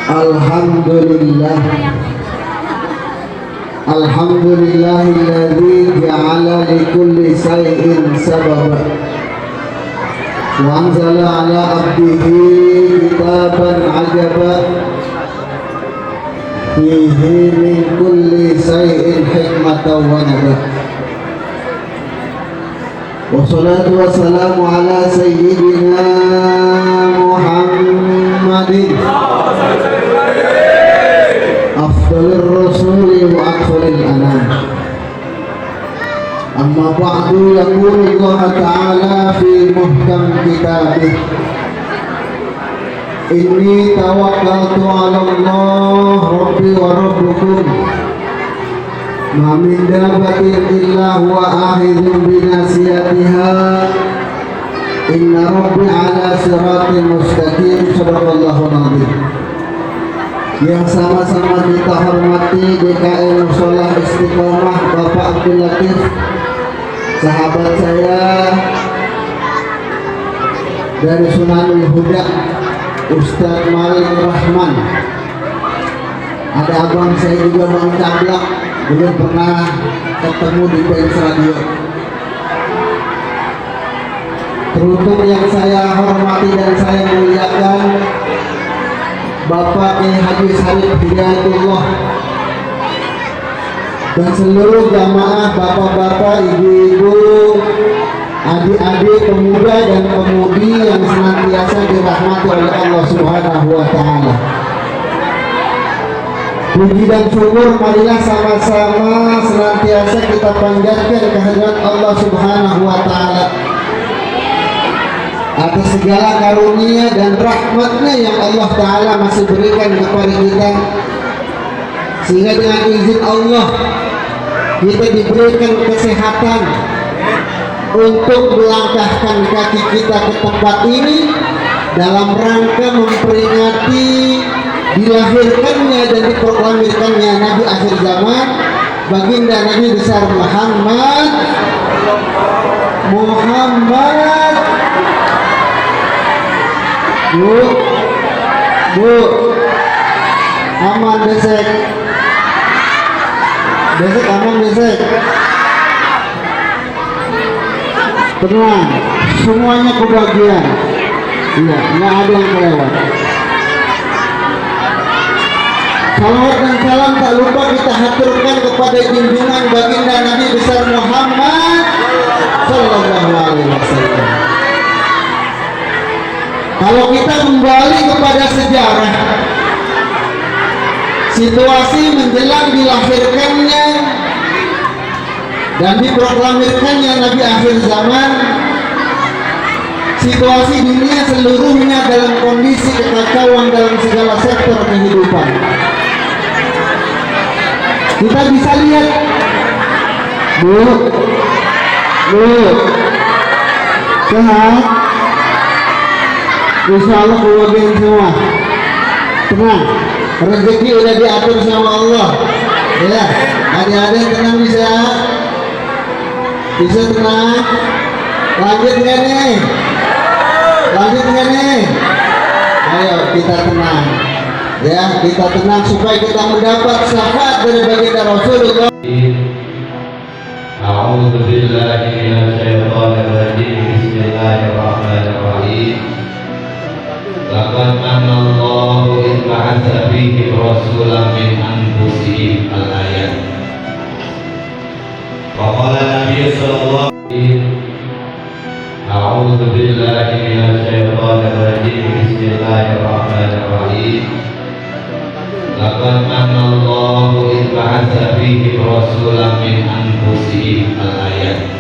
Alhamdulillah. Alhamdulillahilladzi ja'ala likulli shay'in sababa wa anzala ala abdihi kitaban ajaba fihi min kulli shay'in hikmatan wa nabah. Wassalatu wassalamu ala sayyidina Muhammadin afdalir rasuli wa akhlil anam. Amma ba'du, yaqulu Allah ta'ala fi muhkam kitabih, inni tawakkaltu 'ala Allah rabbi wa rabbukum ma min dabbatin illa huwa akhidhun bi nasiyatiha inna rabbi 'ala siratin mustaqim. Shadaqallahu nazim. Yang sama-sama kita hormati DKM Musholah Istiqomah Bapak Abdul Latif, sahabat saya dari Sunanul Huda, Ustadz Malik Rahman. Ada abang saya juga, Bang Cablak, belum pernah ketemu di Pens Radio. Teruntuk yang saya hormati dan saya muliakan Bapak Haji Sarif Hidayatullah dan seluruh jamaah, bapak-bapak, ibu-ibu, adik-adik, pemuda dan pemudi yang senantiasa dirahmati oleh Allah Subhanahu wa Ta'ala. Puji dan syukur marilah sama-sama senantiasa kita panjatkan kehadirat Allah Subhanahu wa Ta'ala atas segala karunia dan rahmatnya yang Allah Ta'ala masih berikan kepada kita, sehingga dengan izin Allah kita diberikan kesehatan untuk melangkahkan kaki kita ke tempat ini dalam rangka memperingati dilahirkannya dan diproklamirkannya Nabi akhir zaman, baginda Nabi besar Muhammad Bu, aman besek aman besek, tenang, semuanya kebahagiaan, iya, nggak ada yang kelewat. Salawat dan salam tak lupa kita haturkan kepada junjungan baginda Nabi besar Muhammad Sallallahu Alaihi Wasallam. Kalau kita kembali kepada sejarah situasi menjelang dilahirkannya dan diproklamirkannya Nabi akhir zaman, situasi dunia seluruhnya dalam kondisi kekacauan dalam segala sektor kehidupan. Kita bisa lihat, Bu, sehat, insya Allah keluarga semua tenang, rezeki udah diatur sama Allah, ya. Adik-adik tenang, bisa tenang. Lanjut nggak nih? Ayo kita tenang, ya, kita tenang supaya kita mendapat syafaat dari baginda Rasulullah. A'udzu billahi minasyaitonir rajim. Bismillahirrahmanirrahim. Laqad manallahu idh ba'atsa fihim rasulan min anfusihim al-ayat. Wa qala Nabi sallallahu alaihi wasallam, a'udzu billahi minasyaitonir rajim. Bismillahirrahmanirrahim. Laqad manallahu idh ba'atsa fihim rasulan min anfusihim al-ayat.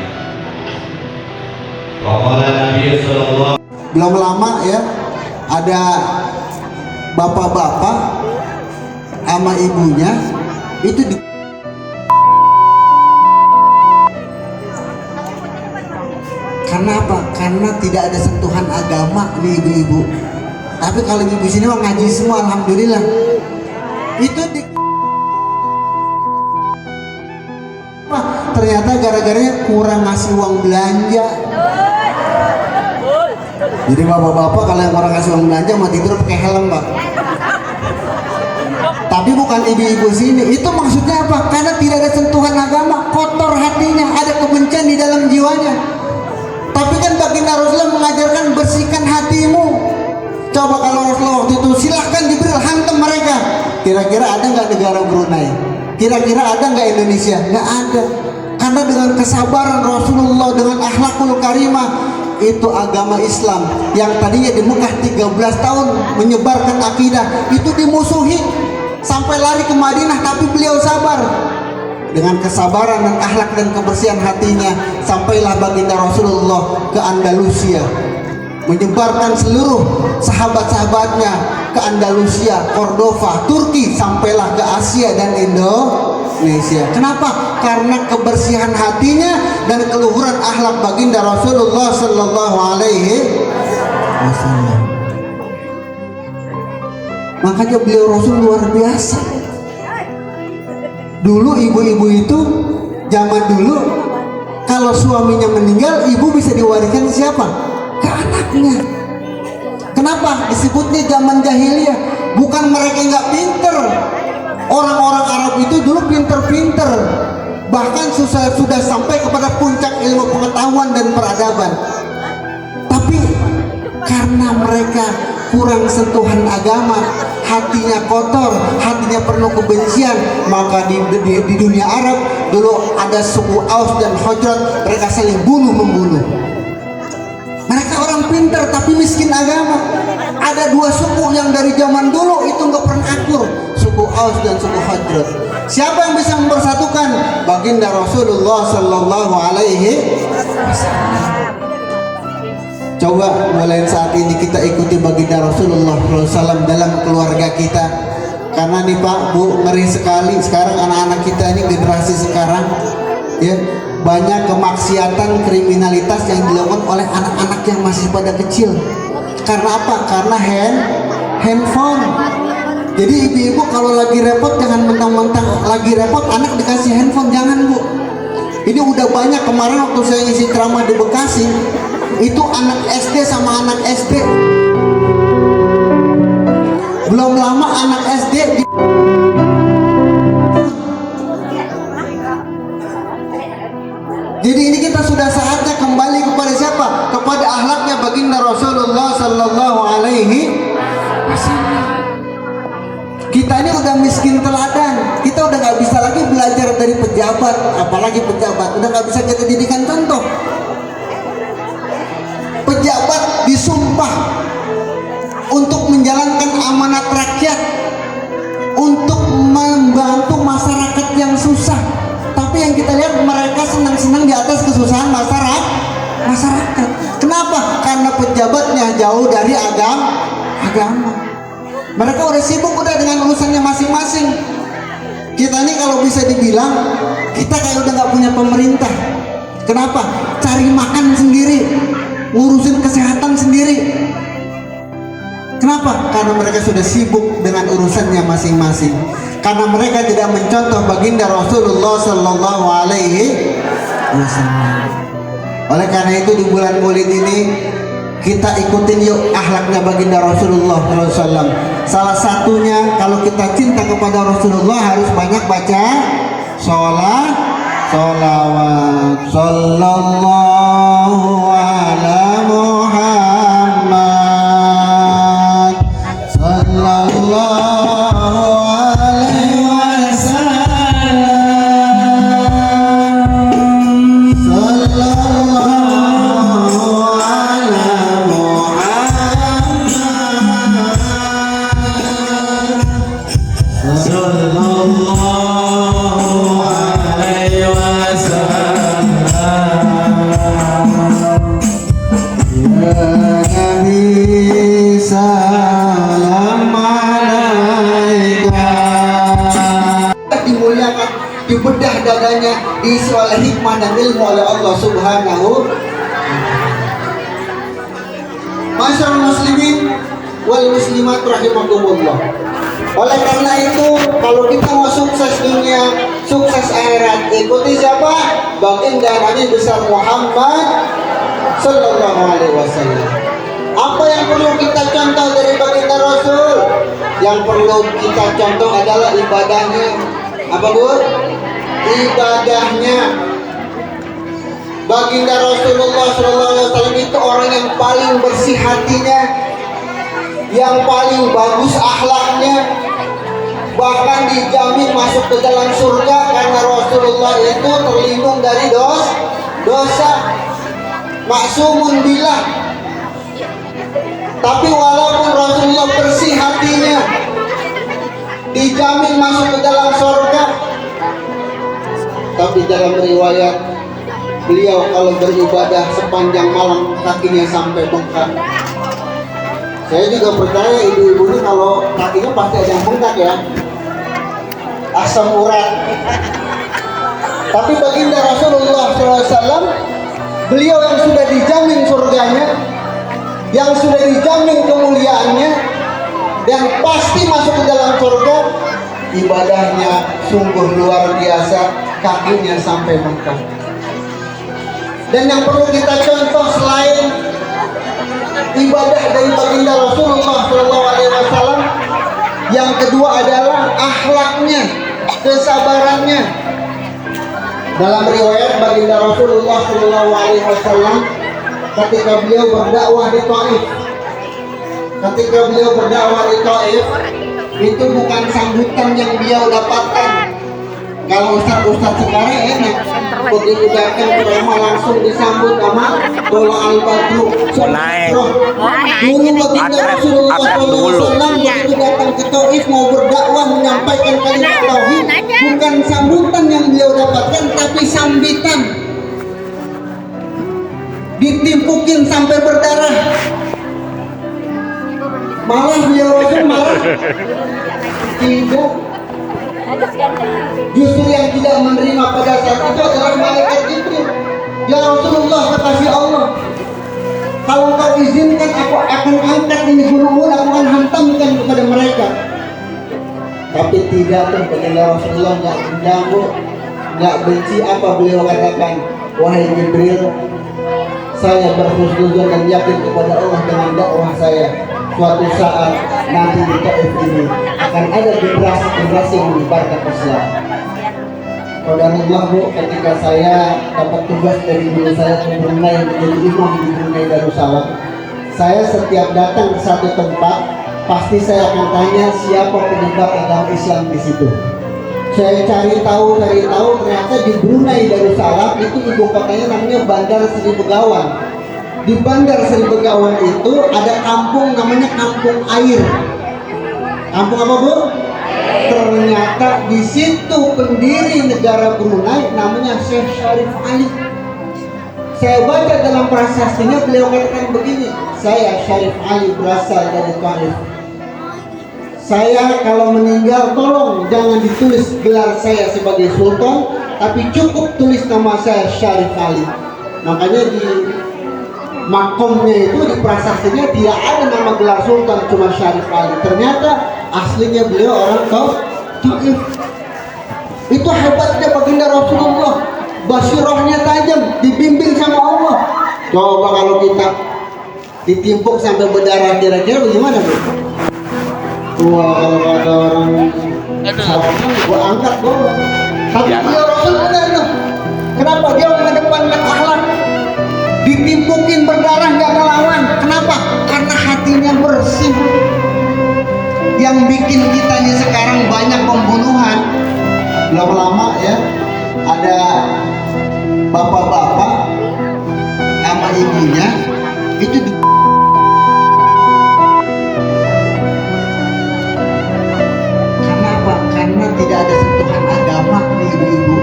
Wa qala Nabi sallallahu. Belum lama ya, ada bapak-bapak sama ibunya itu di karena apa? Karena tidak ada sentuhan agama nih ibu-ibu. Tapi kalau ibu sini mau ngaji semua, alhamdulillah. Itu ternyata gara-garanya kurang ngasih uang belanja. Jadi bapak-bapak kalau yang kurang ngasih uang belanja mau tidur pakai helm, Pak. Tapi bukan ibu-ibu sini. Itu maksudnya apa? Karena tidak ada sentuhan agama, kotor hatinya, ada kebencian di dalam jiwanya. Tapi kan baginda Rasulullah mengajarkan bersihkan hatimu. Coba kalau Rasulullah waktu itu silahkan Jibril hantam mereka. Kira-kira ada nggak negara Brunei? Kira-kira ada nggak Indonesia? Nggak ada. Karena dengan kesabaran Rasulullah, dengan akhlakul karimah, itu agama Islam yang tadinya di Mekah 13 tahun menyebarkan akidah, itu dimusuhi sampai lari ke Madinah, tapi beliau sabar. Dengan kesabaran dan akhlak dan kebersihan hatinya, sampailah baginda Rasulullah ke Andalusia, menyebarkan seluruh sahabat-sahabatnya ke Andalusia, Cordova, Turki, sampailah ke Asia dan Indonesia. Kenapa? Karena kebersihan hatinya dan keluhuran akhlak baginda Rasulullah sallallahu alaihi wasallam. Makanya beliau Rasul luar biasa. Dulu ibu-ibu itu, zaman dulu, kalau suaminya meninggal, ibu bisa diwariskan ke siapa? Ke anaknya. Kenapa? Disebutnya zaman jahiliyah. Bukan mereka nggak pinter. Orang-orang Arab itu dulu pinter-pinter. Bahkan sudah sampai kepada puncak ilmu pengetahuan dan peradaban. Tapi karena mereka kurang sentuhan agama, hatinya kotor, hatinya penuh kebencian, maka di dunia Arab dulu ada suku Aus dan Khazraj, mereka saling bunuh-membunuh. Mereka orang pintar tapi miskin agama. Ada dua suku yang dari zaman dulu itu nggak pernah akur, suku Aus dan suku Khazraj. Siapa yang bisa mempersatukan? Baginda Rasulullah sallallahu alaihi wasallam. Coba mulai saat ini kita ikuti baginda Rasulullah SAW dalam keluarga kita. Karena nih Pak, Bu, ngeri sekali sekarang anak-anak kita ini, generasi sekarang ya, banyak kemaksiatan, kriminalitas yang dilakukan oleh anak-anak yang masih pada kecil. Karena apa? Karena handphone. Jadi ibu-ibu kalau lagi repot jangan mentang-mentang lagi repot anak dikasih handphone, jangan Bu. Ini udah banyak. Kemarin waktu saya isi ceramah di Bekasi, itu anak SD sama anak SD. Belum lama anak SD Jadi ini kita sudah saatnya kembali kepada siapa? Kepada akhlaknya baginda Rasulullah sallallahu alaihi wasallam. Kita ini udah miskin teladan. Kita udah nggak bisa lagi belajar dari pejabat, apalagi pejabat. Udah nggak bisa kita jadikan contoh. Pejabat disumpah untuk menjalankan amanat rakyat, untuk membantu masyarakat yang susah. Tapi yang kita lihat mereka senang-senang di atas kesusahan masyarakat. Kenapa? Karena pejabatnya jauh dari agama. Mereka udah sibuk udah dengan urusannya masing-masing. Kita ini kalau bisa dibilang kita kayak udah nggak punya pemerintah. Kenapa? Cari makan sendiri, ngurusin kesehatan sendiri. Kenapa? Karena mereka sudah sibuk dengan urusannya masing-masing. Karena mereka tidak mencontoh baginda Rasulullah sallallahu alaihi wasallam. Oleh karena itu di bulan Maulid ini kita ikutin yuk akhlaknya baginda Rasulullah SAW. Salah satunya kalau kita cinta kepada Rasulullah harus banyak baca sholawat. Sallallahu ala Muhammad sallallahu alaihi wasallam. Sallallahu ala Muhammad sallallahu alaihi wasallam. Ya Nabi salam alaika. Dimuliakan, dibedah dadanya, diisi oleh hikmah dan ilmu oleh Allah Subhanahu. Masyaallah muslimin wal muslimat rahimakumullah. Oleh karena itu, kalau kita mau sukses dunia, sukses akhirat, ikuti siapa? Baginda Nabi besar Muhammad sallallahu alaihi wasallam. Apa yang perlu kita contoh dari baginda Rasul? Yang perlu kita contoh adalah ibadahnya. Apa Bu? Ibadahnya. Baginda Rasulullah SAW itu orang yang paling bersih hatinya, yang paling bagus akhlaknya, bahkan dijamin masuk ke dalam surga karena Rasulullah itu terlindung dari dosa, maksumun billah. Tapi walaupun Rasulullah bersih hatinya, dijamin masuk ke dalam surga, tapi dalam riwayat beliau kalau beribadah sepanjang malam kakinya sampai bengkak. Saya juga percaya ibu-ibu ini kalau kakinya pasti ada yang bengkak ya, asam urat. Tapi baginda Rasulullah SAW, beliau yang sudah dijamin surganya, yang sudah dijamin kemuliaannya, dan pasti masuk ke dalam surga, ibadahnya sungguh luar biasa, kakinya sampai bengkak. Dan yang perlu kita contoh selain ibadah dari baginda Rasulullah SAW, yang kedua adalah akhlaknya, kesabarannya. Dalam riwayat baginda Rasulullah SAW, ketika beliau berdakwah di Taif, itu bukan sambutan yang beliau dapatkan. Kalau ustaz-ustaz sekarang enak, begitu datang ke rumah langsung disambut sama Tola Al-Badru. Dulu baginda Rasulullah SAW begitu datang ke Taif mau berdakwah menyampaikan kalimat tauhid, bukan sambutan yang beliau dapatkan, tapi sambitan. Ditimpukin sampai berdarah. Malah beliau Rasul tidak. Justru yang tidak menerima pada saat itu adalah malaikat Jibril. Ya Rasulullah, kekasih Allah, kalau kau izinkan aku akan angkat ini gunung, aku akan hantamkan kepada mereka. Tapi tidak tuh, baginda Rasulullah nggak dendam, nggak benci. Apa beliau katakan? Wahai Jibril, saya berhusnuzon dan yakin kepada Allah dengan dakwah saya. Suatu saat nanti di Taif ini akan ada generasi yang menyebarkan Islam. Qadarullah Bu, ketika saya dapat tugas dari guru saya ke Brunei menjadi imam di Brunei Darussalam, saya setiap datang ke satu tempat pasti saya akan tanya siapa penyebar agama Islam di situ. Saya cari tahu, ternyata di Brunei Darussalam itu ibu kotanya namanya Bandar Seri Begawan. Di Bandar Seri Begawan itu ada kampung namanya Kampung Air. Kampung apa Bu? Ternyata di situ pendiri negara Brunei namanya Syekh Syarif Ali. Saya baca dalam prasastinya beliau katakan begini, saya Syarif Ali berasal dari Taif. Saya kalau meninggal tolong jangan ditulis gelar saya sebagai sultan, tapi cukup tulis nama saya Syarif Ali. Makanya di makomnya itu, di prasastinya tidak ada nama gelar sultan, cuma Syarif Ali. Ternyata aslinya beliau orang Taif. Itu hebatnya baginda Rasulullah, basirohnya tajam, dibimbing sama Allah. Coba kalau kita ditimpuk sampai berdarah, kira-kira bagaimana Bu? Wah, kalau kata orang sahabatnya gua angkat gua. Tapi beliau Rasul benar loh. Kenapa dia mengedepankan akhlak? Ditimpukin berdarah nggak ngelawan. Kenapa? Karena hatinya bersih. Yang bikin kita ini sekarang banyak pembunuhan. Belum lama ya, ada bapak-bapak sama ibunya itu kenapa? Karena tidak ada sentuhan agama nih ibu-ibu.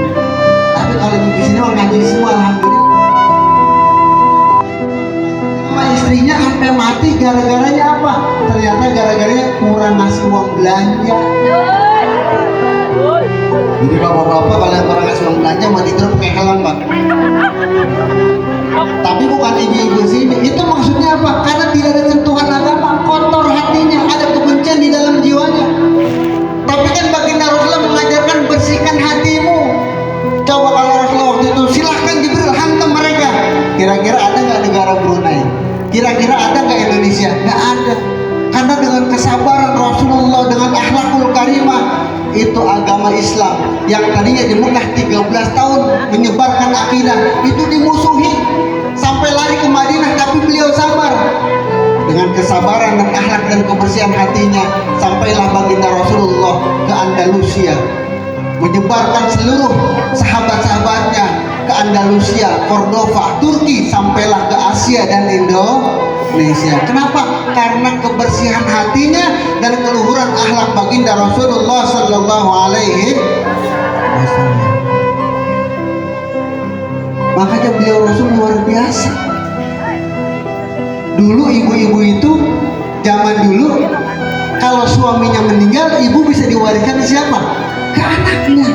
Tapi kalau ibu di sini mau ngaji semua, alhamdulillah. Istrinya sampai mati gara-garanya apa? Ternyata gara-garanya kurang ngasih uang belanja. Jadi bapak-bapak kalau yang kurang ngasih uang belanja mau ditutup pakai helm Pak. Tapi bukan ibu-ibu sini. Itu maksudnya apa? Karena tidak ada sentuhan agama, kotor hatinya, ada kebencian di dalam jiwanya. Tapi kan baginda Rasulullah mengajarkan bersihkan hatimu. Coba kalau Rasulullah waktu itu silahkan Jibril hantam mereka. Kira-kira ada nggak negara Brunei? Kira-kira ada nggak Indonesia? Nggak ada. Karena dengan kesabaran Rasulullah, dengan yaitu agama Islam yang tadinya di Mekah 13 tahun menyebarkan akidah, itu dimusuhi sampai lari ke Madinah, tapi beliau sabar. Dengan kesabaran dan akhlak dan kebersihan hatinya, sampailah baginda Rasulullah ke Andalusia, menyebarkan seluruh sahabat-sahabatnya ke Andalusia, Cordova, Turki, sampailah ke Asia dan Indonesia. Kenapa? Karena kebersihan hatinya dan keluhuran akhlak baginda Rasulullah Sallallahu Alaihi Wasallam. Makanya beliau Rasul luar biasa. Dulu ibu-ibu itu, zaman dulu, kalau suaminya meninggal, ibu bisa diwariskan ke siapa? Ke anaknya.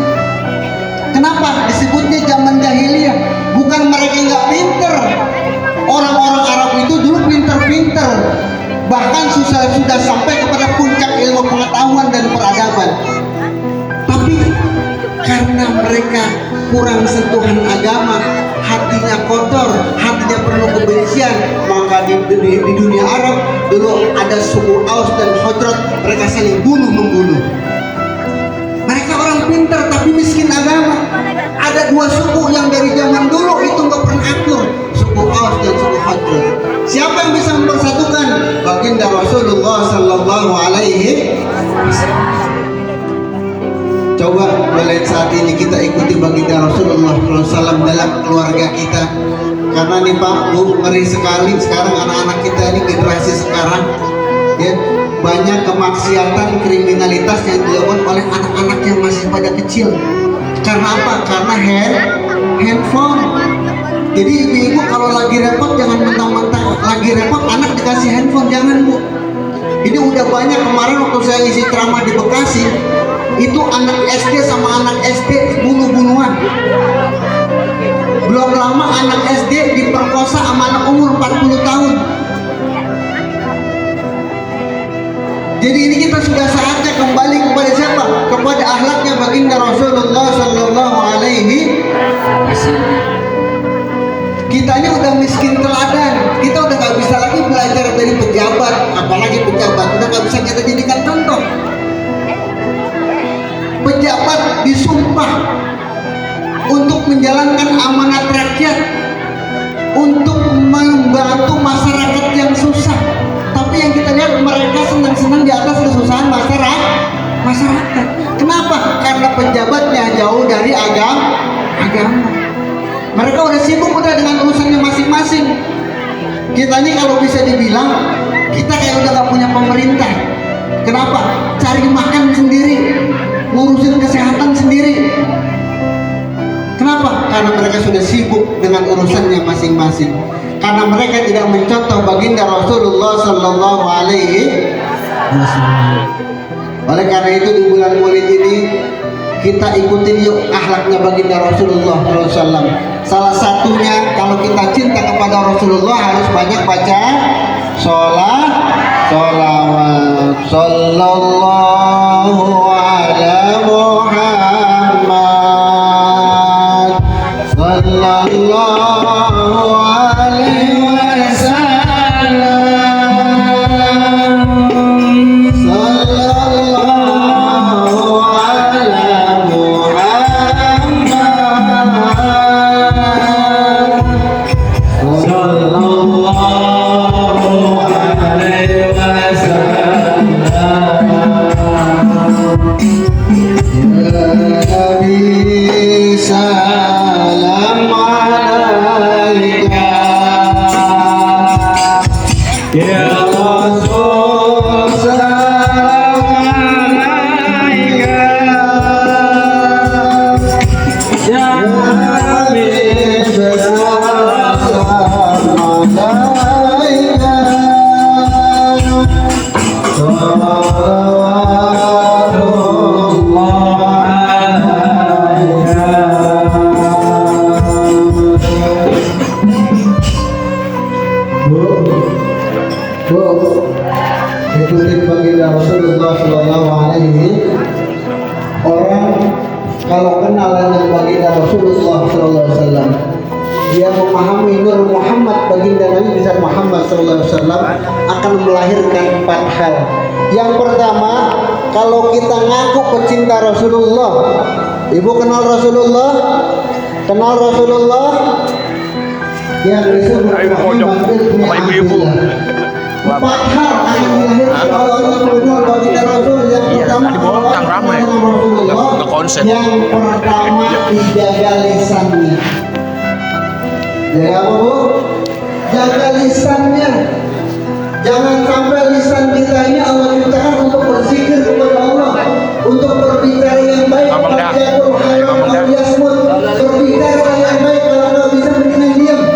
Kenapa? Disebutnya zaman jahiliyah. Bukan mereka nggak pinter. Orang-orang Arab itu dulu pinter-pinter. Bahkan sudah sampai kepada puncak ilmu pengetahuan dan peradaban. Tapi karena mereka kurang sentuhan agama, hatinya kotor, hatinya penuh kebencian, maka di dunia Arab dulu ada suku Aus dan Khazraj, mereka saling bunuh-membunuh. Mereka orang pintar tapi miskin agama. Ada dua suku yang dari zaman dulu itu nggak pernah akur, suku Aus dan suku Khazraj. Siapa yang bisa mempersatukan? Baginda Rasulullah Sallallahu Alaihi Wasallam. Coba mulai saat ini kita ikuti baginda Rasulullah SAW dalam keluarga kita. Karena nih Pak Bu, ngeri sekali sekarang anak-anak kita ini, generasi sekarang ya, banyak kemaksiatan, kriminalitas yang dilakukan oleh anak-anak yang masih pada kecil. Karena apa? Karena handphone. Jadi ibu-ibu kalau lagi repot jangan mentang-mentang lagi repot anak dikasih handphone, jangan Bu. Ini udah banyak. Kemarin waktu saya isi ceramah di Bekasi, itu anak SD sama anak SD bunuh-bunuhan. Belum lama anak SD diperkosa sama anak umur 40 tahun. Jadi ini kita sudah saatnya kembali kepada siapa? Kepada akhlaknya baginda Rasulullah Sallallahu Alaihi Wasallam. Kita ini udah miskin teladan. Kita udah gak bisa lagi belajar dari pejabat, apalagi pejabat udah gak bisa kita jadikan contoh. Pejabat disumpah untuk menjalankan amanat rakyat, untuk membantu masyarakat yang susah. Tapi yang kita lihat mereka senang-senang di atas kesusahan masyarakat. Kenapa? Karena pejabatnya jauh dari agama. Mereka udah sibuk dengan urusannya masing-masing. Kita ini kalau bisa dibilang kita kayak udah gak punya pemerintah. Kenapa? Cari makan sendiri, ngurusin kesehatan sendiri. Kenapa? Karena mereka sudah sibuk dengan urusannya masing-masing. Karena mereka tidak mencontoh baginda Rasulullah Sallallahu Alaihi Wasallam. Oleh karena itu di bulan Maulid ini kita ikutin yuk akhlaknya baginda Rasulullah SAW. Salah satunya kalau kita cinta kepada Rasulullah harus banyak baca sholawat. Sallallahu ala Muhammad sallallahu alaihi wasallam. Sallallahu ala Muhammad sallallahu alaihi wasallam. Nabi salam alaika ya Rasul salam alaika ya Nabi salam alaika ikutin baginda Rasulullah Sallallahu Alaihi. Orang kalau kenal dengan baginda Rasulullah Sallallahu Alaihi Wasallam, dia memahami Nur Muhammad baginda Nabi besar Muhammad Sallallahu Alaihi Wasallam akan melahirkan 4 hal. Yang pertama, kalau kita ngaku pecinta Rasulullah. Ibu kenal Rasulullah? Kenal Rasulullah? Yang disebut sama ibu-ibu. empat hal yang dilahirkan oleh Allah Subhanahu baginda Rasul. Yang pertama Dibongkar ramai. Rasulullah. Nggak konsen. Yang pertama dijaga lisannya. Jaga apa, Bu? Jaga lisannya. Jangan sampai lisan kita ini Allah ciptakan untuk berzikir kepada Allah, untuk berbicara yang baik, berbicara yang baik. Kalau nggak bisa mendingan diam.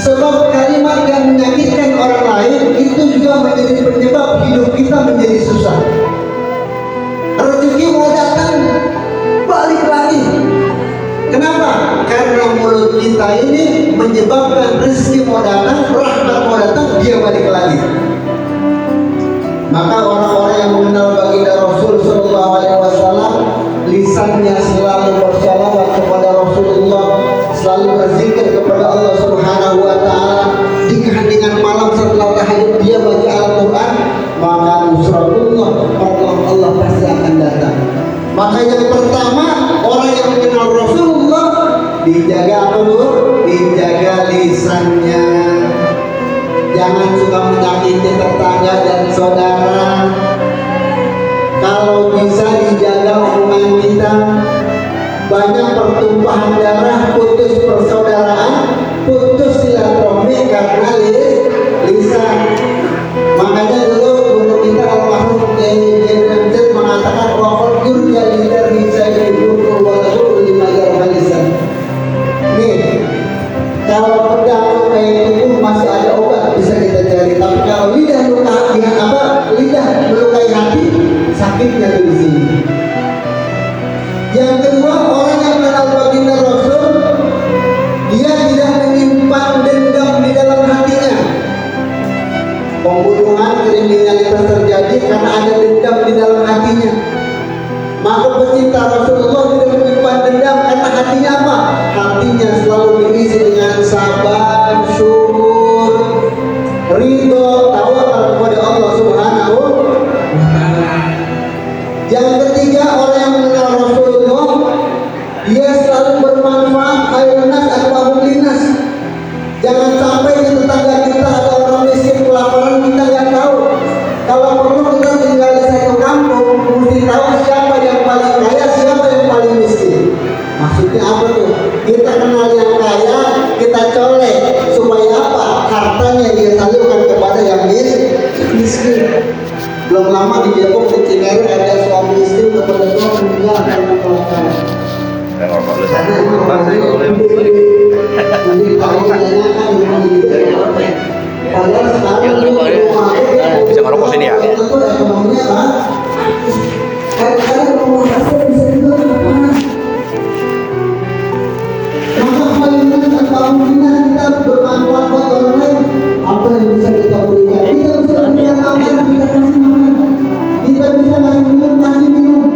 Sebab kalimat yang menyakitkan orang lain itu juga menjadi penyebab hidup kita menjadi susah. Rezeki mau datang, balik lagi. Kenapa? Karena mulut kita ini menyebabkan rezeki mau datang, rahmat mau datang, dia balik lagi. Maka orang-orang yang mengenal baginda Rasul Sallallahu Alaihi Wasallam, lisannya selalu bersalawat kepada Rasulullah, selalu berzikir kepada Allah Subhanahu Wa Taala. Di keheningan malam setelah tahajud dia baca Al-Quran, maka nusratullah, pertolongan Allah pasti akan datang. Maka yang pertama, orang yang mengenal Rasulullah dijaga apa, Bu? Dijaga lisannya. Jangan suka menyakiti tetangga dan saudara. Kalau bisa dijaga hubungan kita. Banyak pertumpahan darah, putus persaudaraan, putus silaturahmi karena lisan. Makanya dulu guru kita almarhum Kiai Jenderal mengatakan wafat yurja lidah bisa dibuku walaupun lima jarah lisan. Nih, kalau pedang luka itu masih ada obat bisa kita cari. Tapi kalau lidah luka lidah melukai hati, sakitnya di sini. Yang kedua, orang yang mengenal baginda Rasul, dia tidak menyimpan dendam di dalam hatinya. Pembunuhan, kriminalitas terjadi karena ada dendam di dalam hatinya. Maka pecinta Rasulullah tidak menyimpan dendam karena hatinya apa? Hatinya selalu diisi dengan sabar, syukur, ridho, tawakal kepada Allah Subhanahu wa Ta'ala. Yang ketiga, orang yang mengenal Rasulullah, dia selalu bermanfaat khairunas atau linas. Jangan sampai di tetangga kita ada orang miskin kelaparan, kita nggak tahu. Kalau perlu kita tinggal di satu kampung, mesti tahu siapa yang paling kaya, siapa yang paling miskin. Maksudnya apa tuh? Kita kenal yang kaya, kita colek supaya apa? Hartanya dia salurkan kepada yang miskin. Belum lama di Depok di Cineru ada suami istri kebetulan meninggal karena kecelakaan. Jadi kalau ditanyakan padahal sekarang bisa ngerokok sini ya? Ekonominya kan? Kadang-kadang rumah kasar bisa juga kemana? Maka paling benar kemungkinan kita bermanfaat buat orang lain. Apa yang bisa kita berikan? Kita bisa berikan makan, kita kasih makan. Kita bisa kasih minum, kasih minum.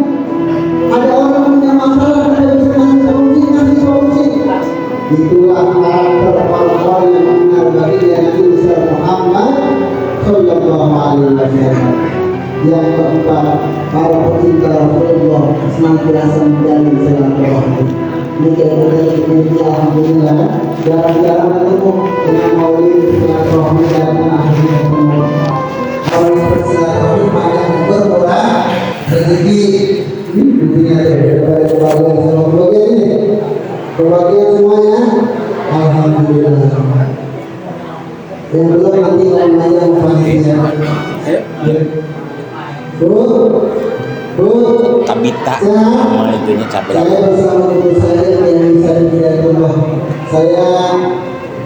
Ada orang punya masalah, kita bisa kasih solusi. Itulah karakter orang-orang yang mengenal baginda Nabi besar Muhammad Sallallahu Alaihi Wasallam. Yang keempat, para pecinta Rasulullah senantiasa menjalin silaturahmi. Ini kita alhamdulillah jarang-jarang ketemu dengan maulid silaturahmi dan akhirnya ketemu. Kalau yang bersilaturahmi banyak bermurah rezeki dunia daripada kebahagiaan ini. Kebahagiaan semuanya, alhamdulillah. Yang belum nanti namanya panitia. Bu, Tabita, nama itunya capek saya apa? bersama guru saya yang bisa Hidayatullah. Saya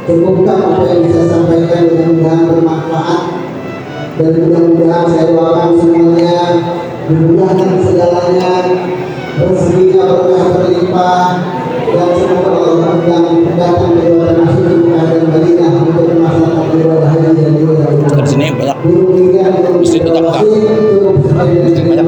cukupkan apa yang bisa sampaikan, mudah-mudahan bermanfaat dan mudah-mudahan saya doakan semuanya dimudahkan segalanya, rezekinya berkah berlimpah, dan semoga Allah datang ke ibadah masuk di Mekah dan Madinah untuk melaksanakan ibadah haji dan ibadah umrah. Di sini banyak Guru kita Istri banyak nggak? Istri banyak.